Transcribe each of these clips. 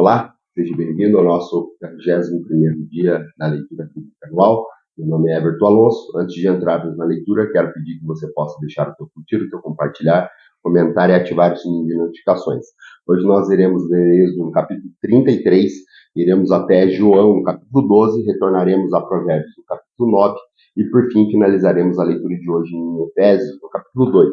Olá, seja bem-vindo ao nosso 41º dia da leitura bíblica anual. Meu nome é Everton Alonso. Antes de entrarmos na leitura, quero pedir que você possa deixar o teu curtir, o teu compartilhar, comentar e ativar o sininho de notificações. Hoje nós iremos ler Êxodo no capítulo 33, iremos até João no capítulo 12, retornaremos a Provérbios no capítulo 9 e por fim finalizaremos a leitura de hoje em Efésios no capítulo 2.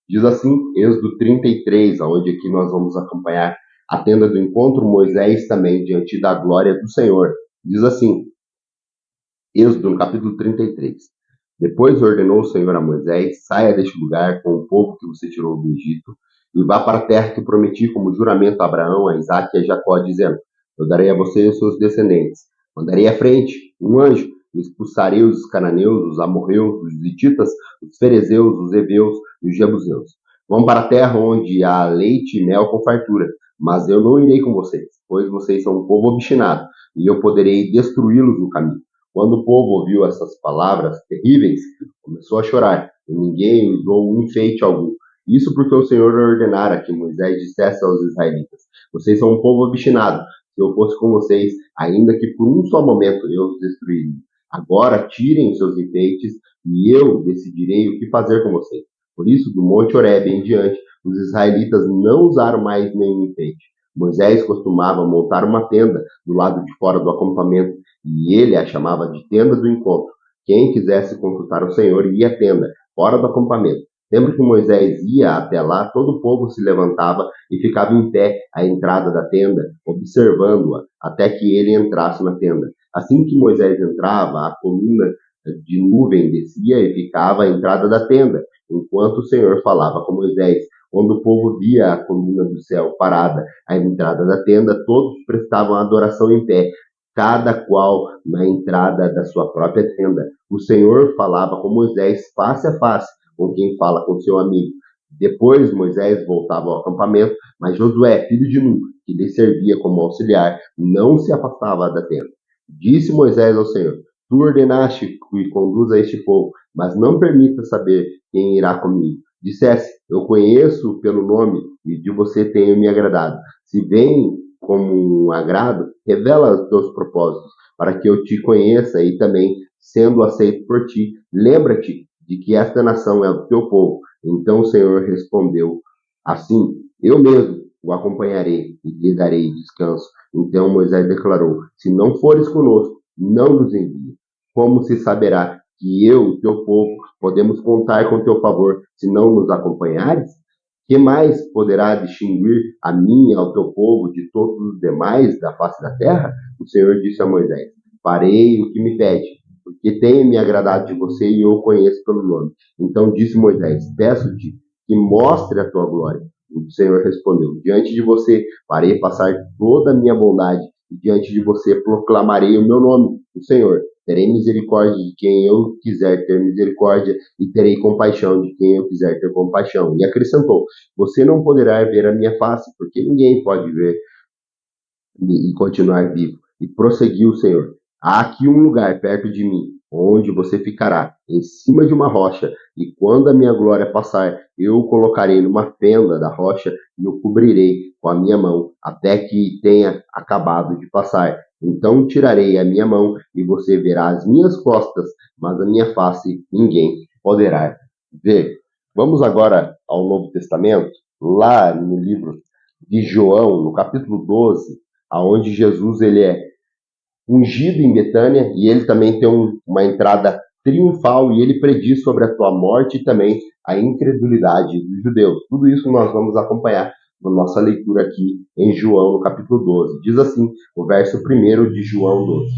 Diz assim, Êxodo 33, onde aqui nós vamos acompanhar a tenda do encontro, Moisés também diante da glória do Senhor. Diz assim, Êxodo no capítulo 33. Depois ordenou o Senhor a Moisés, saia deste lugar com o povo que você tirou do Egito e vá para a terra que prometi como juramento a Abraão, a Isaque e a Jacó, dizendo, eu darei a você e os seus descendentes. Mandarei à frente um anjo, e expulsarei os cananeus, os amorreus, os hititas, os ferezeus, os heveus e os jebuseus. Vão para a terra onde há leite e mel com fartura, mas eu não irei com vocês, pois vocês são um povo obstinado, e eu poderei destruí-los no caminho. Quando o povo ouviu essas palavras terríveis, começou a chorar, e ninguém usou um enfeite algum. Isso porque o Senhor ordenara que Moisés dissesse aos israelitas, vocês são um povo obstinado, se eu fosse com vocês, ainda que por um só momento eu os destruiria. Agora tirem seus enfeites, e eu decidirei o que fazer com vocês. Por isso, do Monte Horebe em diante, os israelitas não usaram mais nenhum enfeite. Moisés costumava montar uma tenda do lado de fora do acampamento, e ele a chamava de tenda do encontro. Quem quisesse consultar o Senhor ia à tenda, fora do acampamento. Sempre que Moisés ia até lá, todo o povo se levantava e ficava em pé à entrada da tenda, observando-a, até que ele entrasse na tenda. Assim que Moisés entrava, a coluna de nuvem descia e ficava à entrada da tenda, enquanto o Senhor falava com Moisés. Quando o povo via a coluna do céu parada à entrada da tenda, todos prestavam adoração em pé, cada qual na entrada da sua própria tenda. O Senhor falava com Moisés face a face, com quem fala com seu amigo. Depois Moisés voltava ao acampamento, mas Josué, filho de Nun, que lhe servia como auxiliar, não se afastava da tenda. Disse Moisés ao Senhor, tu ordenaste que conduza este povo, mas não permita saber quem irá comigo. Dissesse, eu conheço pelo nome e de você tenho me agradado. Se vem como um agrado, revela os teus propósitos, para que eu te conheça e também, sendo aceito por ti, lembra-te de que esta nação é o teu povo. Então o Senhor respondeu assim, eu mesmo o acompanharei e lhe darei descanso. Então Moisés declarou, se não fores conosco, não nos envie. Como se saberá que eu, o teu povo, podemos contar com teu favor se não nos acompanhares? Que mais poderá distinguir a mim e ao teu povo de todos os demais da face da terra? O Senhor disse a Moisés, farei o que me pede, porque tenho me agradado de você e eu o conheço pelo nome. Então disse Moisés, peço-te que mostre a tua glória. O Senhor respondeu, diante de você farei passar toda a minha bondade, e diante de você proclamarei o meu nome, o Senhor. Terei misericórdia de quem eu quiser ter misericórdia e terei compaixão de quem eu quiser ter compaixão. E acrescentou, você não poderá ver a minha face, porque ninguém pode ver e continuar vivo. E prosseguiu o Senhor, há aqui um lugar perto de mim, onde você ficará, em cima de uma rocha, e quando a minha glória passar, eu o colocarei numa fenda da rocha e o cobrirei com a minha mão, até que tenha acabado de passar. Então tirarei a minha mão e você verá as minhas costas, mas a minha face ninguém poderá ver. Vamos agora ao Novo Testamento, lá no livro de João, no capítulo 12, aonde Jesus ele é ungido em Betânia e ele também tem uma entrada triunfal e ele prediz sobre a tua morte e também a incredulidade dos judeus. Tudo isso nós vamos acompanhar na nossa leitura aqui em João, no capítulo 12. Diz assim, o verso 1 de João 12.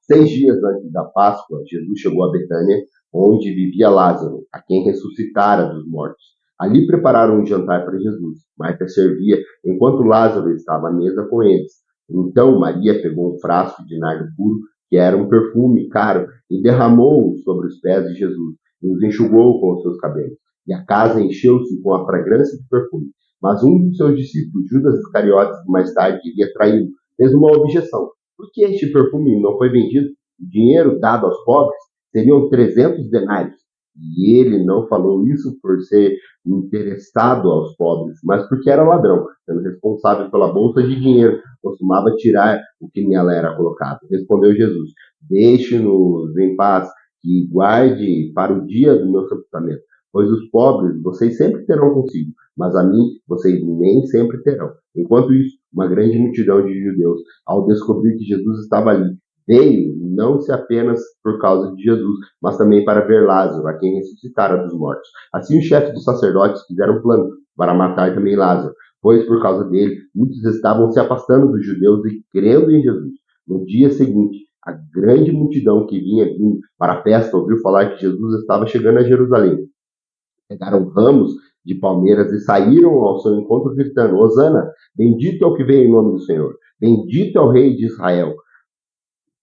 6 dias antes da Páscoa, Jesus chegou a Betânia, onde vivia Lázaro, a quem ressuscitara dos mortos. Ali prepararam um jantar para Jesus. Marta servia, enquanto Lázaro estava à mesa com eles. Então Maria pegou um frasco de nardo puro, que era um perfume caro, e derramou-o sobre os pés de Jesus, e os enxugou com os seus cabelos. E a casa encheu-se com a fragrância do perfume. Mas um dos seus discípulos, Judas Iscariotes, que mais tarde iria traí-lo, fez uma objeção. Por que este perfume não foi vendido? O dinheiro dado aos pobres seriam 300 denários. E ele não falou isso por ser interessado aos pobres, mas porque era ladrão, sendo responsável pela bolsa de dinheiro, costumava tirar o que nela era colocado. Respondeu Jesus: Deixe-nos em paz, e guarde para o dia do meu sepultamento, pois os pobres vocês sempre terão consigo, mas a mim vocês nem sempre terão. Enquanto isso, uma grande multidão de judeus, ao descobrir que Jesus estava ali, veio não se apenas por causa de Jesus, mas também para ver Lázaro, a quem ressuscitara dos mortos. Assim, os chefes dos sacerdotes fizeram um plano para matar também Lázaro, pois por causa dele, muitos estavam se afastando dos judeus e crendo em Jesus. No dia seguinte, a grande multidão que vinha vindo para a festa ouviu falar que Jesus estava chegando a Jerusalém. Pegaram ramos de palmeiras e saíram ao seu encontro gritando: Hosana, bendito é o que vem em nome do Senhor, bendito é o Rei de Israel.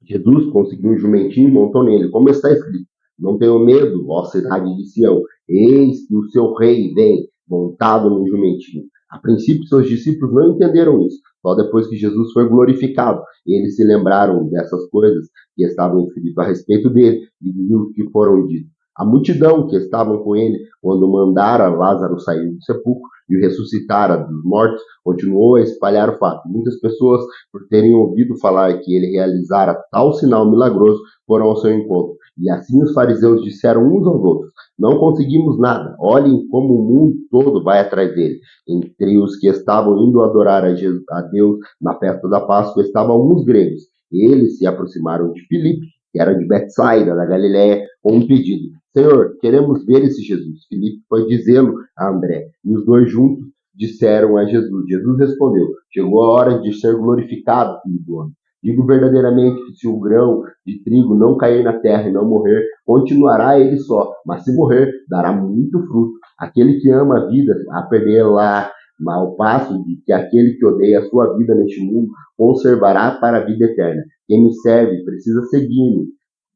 Jesus conseguiu um jumentinho e montou nele, como está escrito: Não tenham medo, ó cidade de Sião, eis que o seu rei vem, montado num jumentinho. A princípio, seus discípulos não entenderam isso. Só depois que Jesus foi glorificado, eles se lembraram dessas coisas que estavam escritas a respeito dele e do que foram ditos. A multidão que estavam com ele, quando mandara Lázaro sair do sepulcro e o ressuscitara dos mortos, continuou a espalhar o fato. Muitas pessoas, por terem ouvido falar que ele realizara tal sinal milagroso, foram ao seu encontro. E assim os fariseus disseram uns aos outros: Não conseguimos nada. Olhem como o mundo todo vai atrás dele. Entre os que estavam indo adorar a Deus na festa da Páscoa estavam alguns gregos. Eles se aproximaram de Filipe, que era de Betsaida, da Galiléia, com um pedido: Senhor, queremos ver esse Jesus. Filipe foi dizê-lo a André, e os dois juntos disseram a Jesus. Jesus respondeu: Chegou a hora de ser glorificado, filho do homem. Digo verdadeiramente que se o grão de trigo não cair na terra e não morrer, continuará ele só, mas se morrer, dará muito fruto. Aquele que ama a vida, a perdê-la, ao passo de que aquele que odeia a sua vida neste mundo, conservará para a vida eterna. Quem me serve precisa seguir-me,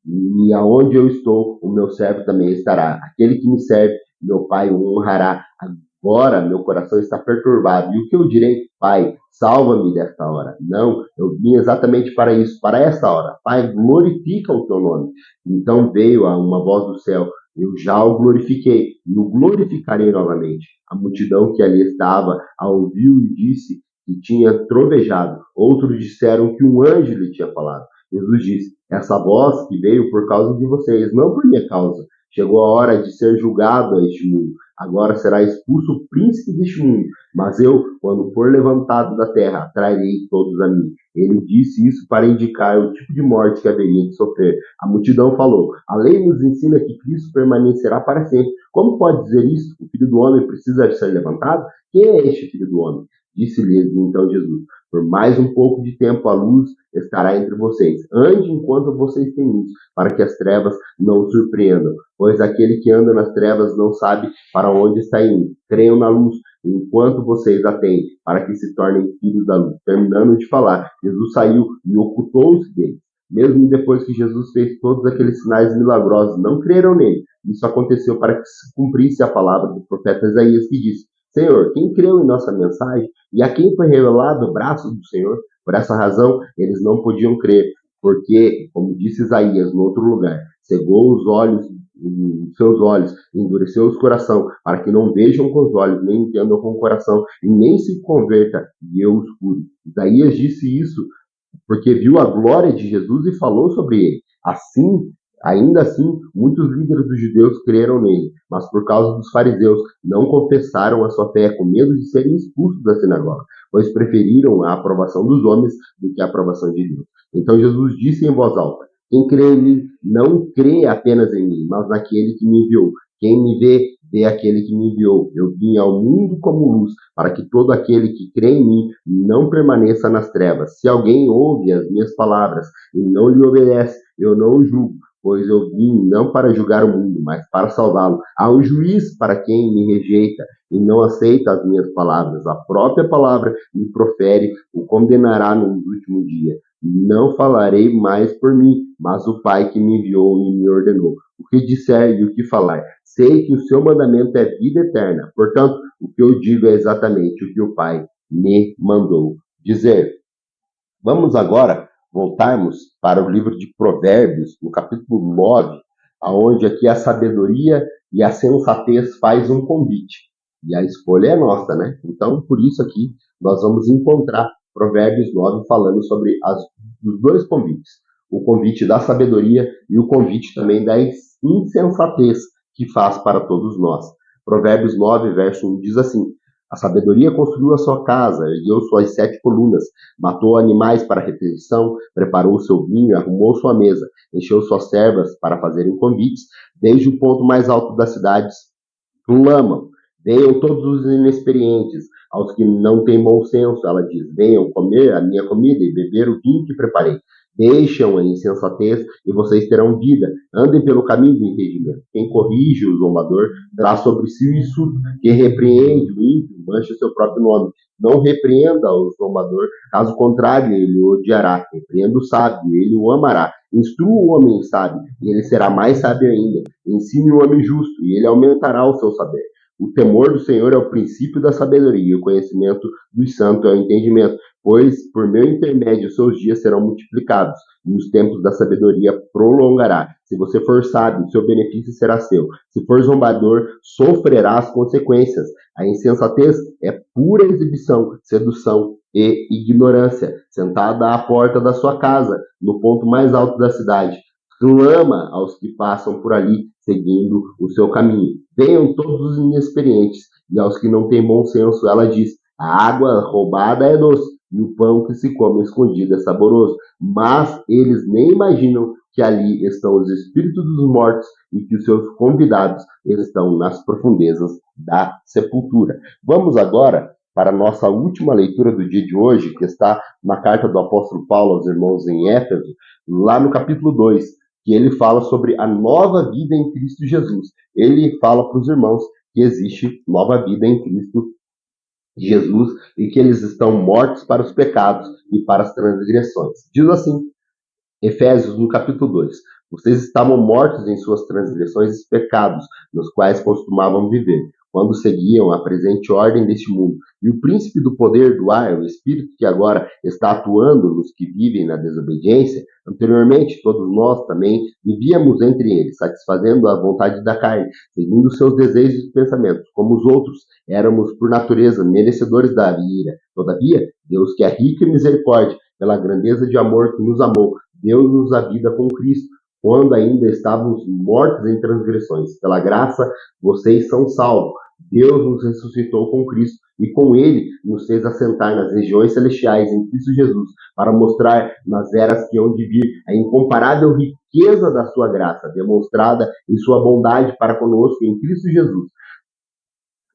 e aonde eu estou, o meu servo também estará. Aquele que me serve, meu Pai o honrará. Agora meu coração está perturbado. E o que eu direi? Pai, salva-me desta hora. Não, eu vim exatamente para isso, para esta hora. Pai, glorifica o teu nome. Então veio uma voz do céu. Eu já o glorifiquei e o glorificarei novamente. A multidão que ali estava a ouviu e disse que tinha trovejado. Outros disseram que um anjo lhe tinha falado. Jesus disse: Essa voz que veio por causa de vocês, não por minha causa. Chegou a hora de ser julgado a este mundo. Agora será expulso o príncipe deste mundo. Mas eu, quando for levantado da terra, atrairei todos a mim. Ele disse isso para indicar o tipo de morte que haveria de sofrer. A multidão falou: A lei nos ensina que Cristo permanecerá para sempre. Como pode dizer isso? O Filho do Homem precisa ser levantado? Quem é este Filho do Homem? Disse-lhes então Jesus: Por mais um pouco de tempo a luz estará entre vocês. Ande enquanto vocês têm luz, para que as trevas não os surpreendam. Pois aquele que anda nas trevas não sabe para onde está indo. Creiam na luz, enquanto vocês a têm, para que se tornem filhos da luz. Terminando de falar, Jesus saiu e ocultou-se deles. Mesmo depois que Jesus fez todos aqueles sinais milagrosos, não creram nele. Isso aconteceu para que se cumprisse a palavra do profeta Isaías, que disse: Senhor, quem creu em nossa mensagem e a quem foi revelado o braço do Senhor? Por essa razão, eles não podiam crer, porque, como disse Isaías no outro lugar, cegou os olhos, os seus olhos, endureceu os coração, para que não vejam com os olhos, nem entendam com o coração, e nem se converta, e eu os cure. Isaías disse isso porque viu a glória de Jesus e falou sobre ele. Assim, ainda assim, muitos líderes dos judeus creram nele, mas por causa dos fariseus não confessaram a sua fé com medo de serem expulsos da sinagoga, pois preferiram a aprovação dos homens do que a aprovação de Deus. Então Jesus disse em voz alta: Quem crê em mim não crê apenas em mim, mas naquele que me enviou. Quem me vê, vê aquele que me enviou. Eu vim ao mundo como luz, para que todo aquele que crê em mim não permaneça nas trevas. Se alguém ouve as minhas palavras e não lhe obedece, eu não o julgo, pois eu vim não para julgar o mundo, mas para salvá-lo. Há um juiz para quem me rejeita e não aceita as minhas palavras. A própria palavra me profere, o condenará no último dia. Não falarei mais por mim, mas o Pai que me enviou e me ordenou. O que disser e o que falar, sei que o seu mandamento é vida eterna. Portanto, o que eu digo é exatamente o que o Pai me mandou dizer. Vamos agora voltarmos para o livro de Provérbios, no capítulo 9, aonde aqui a sabedoria e a sensatez faz um convite. E a escolha é nossa, né? Então, por isso aqui, nós vamos encontrar Provérbios 9 falando sobre os dois convites. O convite da sabedoria e o convite também da insensatez que faz para todos nós. Provérbios 9, verso 1 diz assim: a sabedoria construiu a sua casa, ergueu suas 7 colunas, matou animais para refeição, preparou seu vinho, arrumou sua mesa, encheu suas servas para fazerem convites, desde o ponto mais alto das cidades clamam. Venham todos os inexperientes, aos que não têm bom senso, ela diz, venham comer a minha comida e beber o vinho que preparei. Deixam a insensatez e vocês terão vida. Andem pelo caminho do entendimento. Quem corrige o zombador traz sobre si o insulto. Quem repreende o ímpio mancha o seu próprio nome. Não repreenda o zombador, caso contrário, ele o odiará. Repreenda o sábio, ele o amará. Instrua o homem sábio, e ele será mais sábio ainda. Ensine o homem justo, e ele aumentará o seu saber. O temor do Senhor é o princípio da sabedoria, e o conhecimento dos santos é o entendimento, pois por meu intermédio seus dias serão multiplicados, e os tempos da sabedoria prolongará. Se você for sábio, seu benefício será seu. Se for zombador, sofrerá as consequências. A insensatez é pura exibição, sedução e ignorância. Sentada à porta da sua casa, no ponto mais alto da cidade, clama aos que passam por ali, seguindo o seu caminho. Venham todos os inexperientes, e aos que não têm bom senso, ela diz: a água roubada é doce, e o pão que se come escondido é saboroso. Mas eles nem imaginam que ali estão os espíritos dos mortos e que os seus convidados estão nas profundezas da sepultura. Vamos agora para a nossa última leitura do dia de hoje, que está na carta do apóstolo Paulo aos irmãos em Éfeso, lá no capítulo 2, que ele fala sobre a nova vida em Cristo Jesus. Ele fala para os irmãos que existe nova vida em Cristo Jesus e que eles estão mortos para os pecados e para as transgressões. Diz assim, Efésios, no capítulo 2, vocês estavam mortos em suas transgressões e pecados, nos quais costumavam viver, quando seguiam a presente ordem deste mundo. E o príncipe do poder do ar, o espírito que agora está atuando nos que vivem na desobediência, anteriormente todos nós também vivíamos entre eles, satisfazendo a vontade da carne, seguindo seus desejos e pensamentos. Como os outros, éramos por natureza merecedores da ira. Todavia, Deus, que é rico em misericórdia, pela grandeza de amor que nos amou, deu-nos a vida com Cristo, quando ainda estávamos mortos em transgressões. Pela graça, vocês são salvos. Deus nos ressuscitou com Cristo e com Ele nos fez assentar nas regiões celestiais em Cristo Jesus, para mostrar nas eras que hão de vir a incomparável riqueza da sua graça, demonstrada em sua bondade para conosco em Cristo Jesus.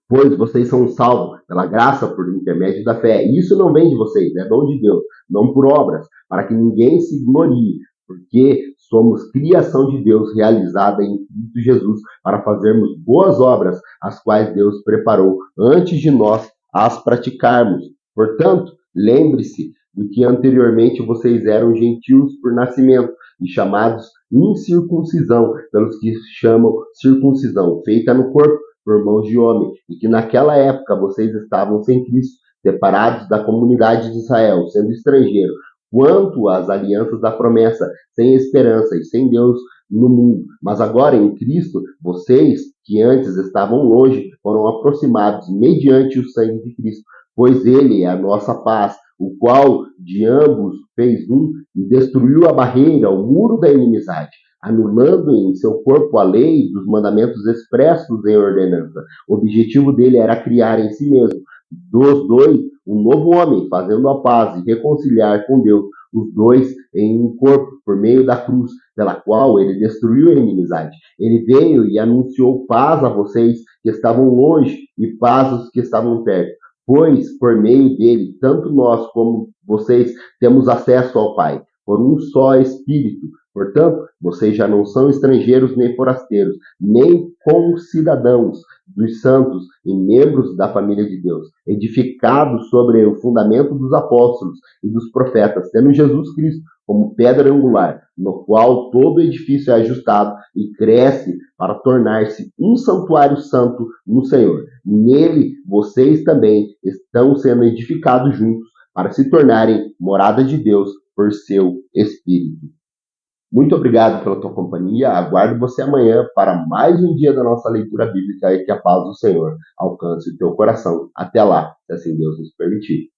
Pois vocês são salvos pela graça por intermédio da fé. E isso não vem de vocês, é dom de Deus, não por obras, para que ninguém se glorie, porque somos criação de Deus realizada em Cristo Jesus para fazermos boas obras, as quais Deus preparou antes de nós as praticarmos. Portanto, lembre-se do que anteriormente vocês eram gentios por nascimento e chamados incircuncisão, pelos que chamam circuncisão, feita no corpo, por mãos de homem, e que naquela época vocês estavam sem Cristo, separados da comunidade de Israel, sendo estrangeiros, quanto às alianças da promessa, sem esperança e sem Deus no mundo. Mas agora em Cristo, vocês que antes estavam longe, foram aproximados mediante o sangue de Cristo, pois Ele é a nossa paz, o qual de ambos fez um e destruiu a barreira, o muro da inimizade, anulando em seu corpo a lei dos mandamentos expressos em ordenança. O objetivo dele era criar em si mesmo, dos dois, um novo homem, fazendo a paz e reconciliar com Deus os dois em um corpo, por meio da cruz, pela qual ele destruiu a inimizade. Ele veio e anunciou paz a vocês que estavam longe e paz aos que estavam perto. Pois, por meio dele, tanto nós como vocês temos acesso ao Pai, por um só Espírito. Portanto, vocês já não são estrangeiros nem forasteiros, nem concidadãos dos santos e membros da família de Deus, edificados sobre o fundamento dos apóstolos e dos profetas, tendo Jesus Cristo como pedra angular, no qual todo edifício é ajustado e cresce para tornar-se um santuário santo no Senhor. Nele, vocês também estão sendo edificados juntos para se tornarem morada de Deus por seu Espírito. Muito obrigado pela tua companhia. Aguardo você amanhã para mais um dia da nossa leitura bíblica e que a paz do Senhor alcance o teu coração. Até lá, se assim Deus nos permitir.